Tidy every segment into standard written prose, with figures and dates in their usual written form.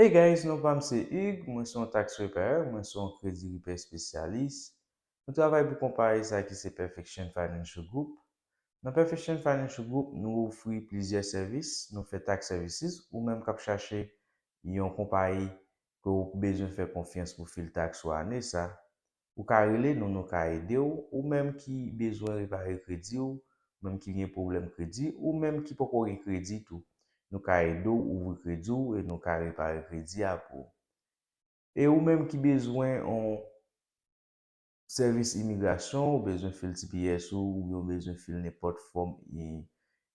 Hey guys, nou pam se Hugues, mwen son tax preparer, mwen son kredi repair spécialiste. Nou travay pou kompare sa ki se Perfection Financial Group. Nan Perfection Financial Group, nou ofri plizye servis, nou fe tax services, ou menm kap chache yon kompare ke ou bezon fè konfians pou fil tax ou ane sa. Ou ka rele nou nou ka ede ou menm ki bezon repare kredi ou, menm ki gen problem kredi, ou menm ki poko gen kredi tou. Nou ka ede ou ouvre kredi ou, e nou ka repare kredi apou. E ou menm ki bezwen an servis imigrasyon, ou bezwen fil TPS ou bezwen fil nepot form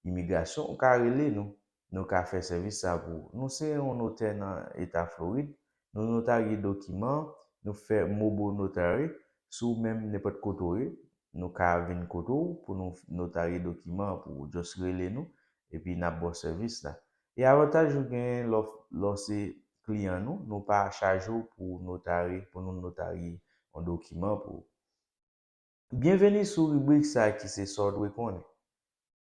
imigrasyon, ou ka rele nou. Nou ka fè servis sa pou. Nou se yon noter nan Etat Floride, nou notarye dokiman, nou fè mobile notary, sou menm nepot koto e, nou ka ven koto pou nou notarye dokiman pou jos rele nou, epi nap bo servis la. E avantaj ou gen lò se kliyan nou, nou pa chajou pou notary, pou nou notarye an dokiman pou. Bienveni sou rubrik sa ki se sord we konen.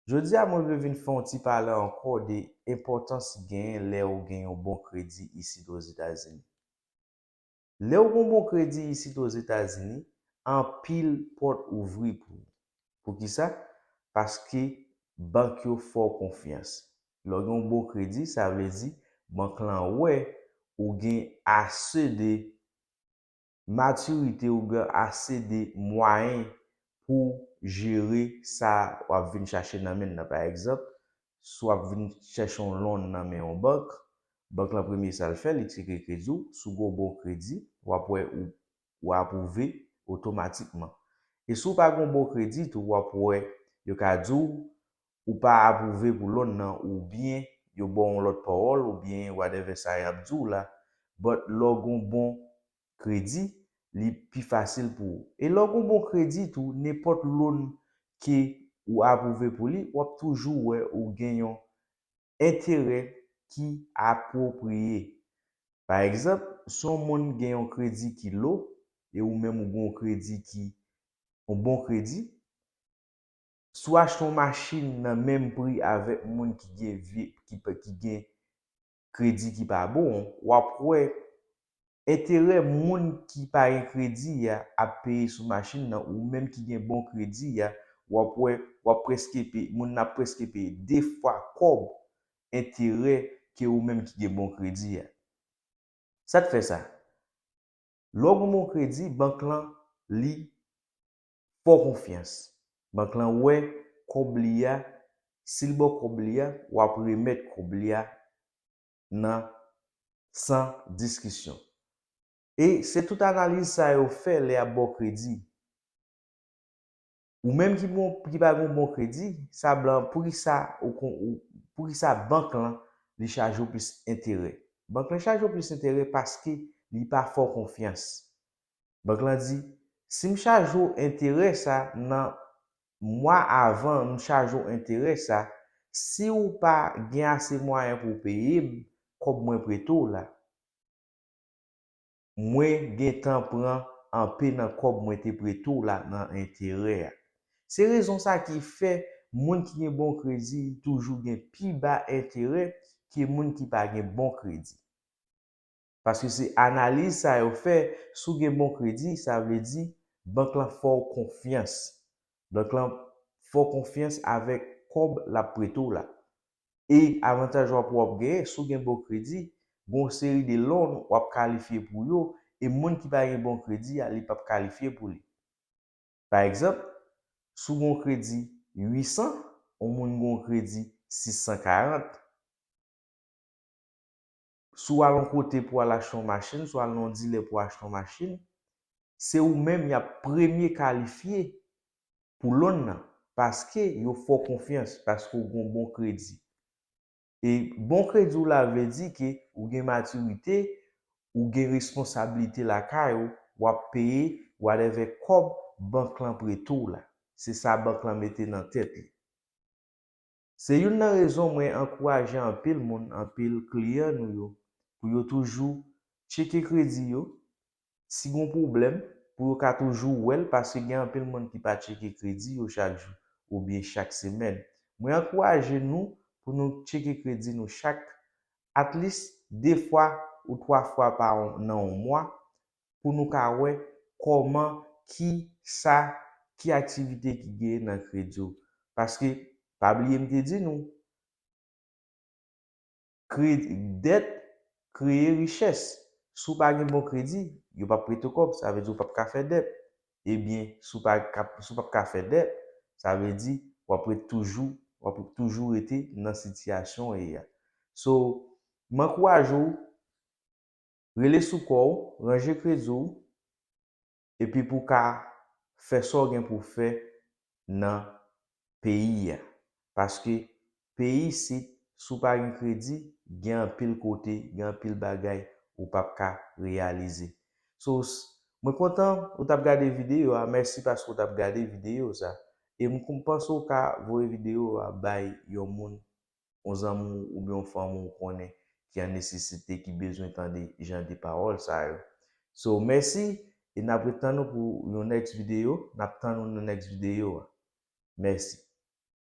Jodi a mwen vin fon ti pale anko de importans gen le ou gen yon bon kredi isi dos Etats-Unis. Le ou bon kredi isi dos Etats-Unis, an pil pot ouvri pou. Pou ki sa? Paske bank yo for konfians. Lo gen bon kredi, sa vle di, bank lan we ou gen ase de maturite ou gen ase de mwayen pou jere sa wap vin chache nan men nan. Par exemple, sou wap vin chache yon loan nan men yon bank la premye sa l fè, li cheke kredi ou, sou go bon kredi, wap wè ou apouve otomatikman. E sou pa gon bon kredi, tou wap wè yo ka djou ou pa apouve pou loan nan, ou bien yo bon lot parol, ou bien whatever sa yap djou la, but lo gon bon kredi, li pi fasil pou. E lo gon bon kredi tou, nepot loan ki ou apouve pou li, wap toujou wè ou genyon intérêt ki aproprié. Par exemple, son moun genyon kredi ki lo, e ou même ou gon kredi ki, un bon kredi, sou acheton machine nan même prix avec moun ki gen kredi ki pa bon, wap wè intérêt moun ki pa gen kredi ya ap paye sou machine nan, ou même ki gen bon kredi ya, wap preske paye, moun na preske paye 2 fois kob intérêt que ou même ki gen bon kredi ya. Ça te fait ça. Lò bon kredi, bank lan li fò konfians. Bank lan wè kob li ya, sil bo kob li ya, wap remet kob li ya nan sans discussion. Et c'est tout analyse sa yo fè le a bon kredi. Ou même ki pa gon bon kredi, sa blan pou ki sa bank lan li charge ou plus intérêt. Bank lan charge ou plus intérêt parce que li pa fort confiance. Bank lan di, si m charge ou intérêt sa nan mois avant, m charge ou intérêt sa, si ou pa gen assez moyen pour payer, comme mwen preto la, mwen gen tan pran an pe nan kob mwen te preto la nan intérêt. Se rezon sa ki fe moun ki gen bon kredi toujou gen pi ba intérêt ki moun ki pa gen bon kredi. Paske se analyse sa yo fe, sou gen bon kredi, sa vle di bank lan fò konfians. Bank lan fò konfians avek kob la preto la. E avantaj wap gen, sou gen bon kredi, bon seri de loan wap kalifiye pou yo, e moun ki pa gen bon kredi, li pap kalifiye pou li. Par exemple, sou gon kredi 800, ou moun gon kredi 640, sou alon kote pou al acheton machine, sou alon dealer pou acheton machine, se ou même ya premier qualifié pour loan nan, paske yo fò confiance, paske ou gon bon kredi. Et bon kredi ou la veut di que ou gen maturité, ou gen responsabilité la kay ou ap paye whatever kob bank lan preto la. C'est ça bank lan mette nan tête li. Se yon nan raison mwen encourager en pile moun, en pile client nou yo, pour yo toujours checker kredi yo, si gon problème, pour yo ka toujours wel, parce que gen en pile moun ki pa checker kredi yo chaque jour ou bien chaque semaine. Mwen encourager nous pour nous checker kredi nou chaque at least 2 fois ou 3 fois dans un mois pour nous ka wè comment qui activité qui gagne dans crédit. Parce que pas oublier me dit nous dette créer richesse. Sous pas un bon crédit, yo pas prêter comme ça veut dire pas faire dette. Eh bien, sous pas faire dette, ça veut dire on peut toujours été dans situation et so m'encourage ou relais sous corps, ranger crédit et puis pour ka faire ça gen pour faire dans pays parce que pays c'est sous pas un crédit gen pile côté gen pile bagay ou pas ka réaliser so moi content ou t'a regardé vidéo merci parce que t'a regardé vidéo ça et moi pense ou ka voir vidéo bay yon moun on amour ou bien on femme ou connaît qui a nécessité qui besoin d'entendre gens des paroles ça yo. So merci et n'attendons pour une next vidéo, n'attendons une next vidéo. Merci.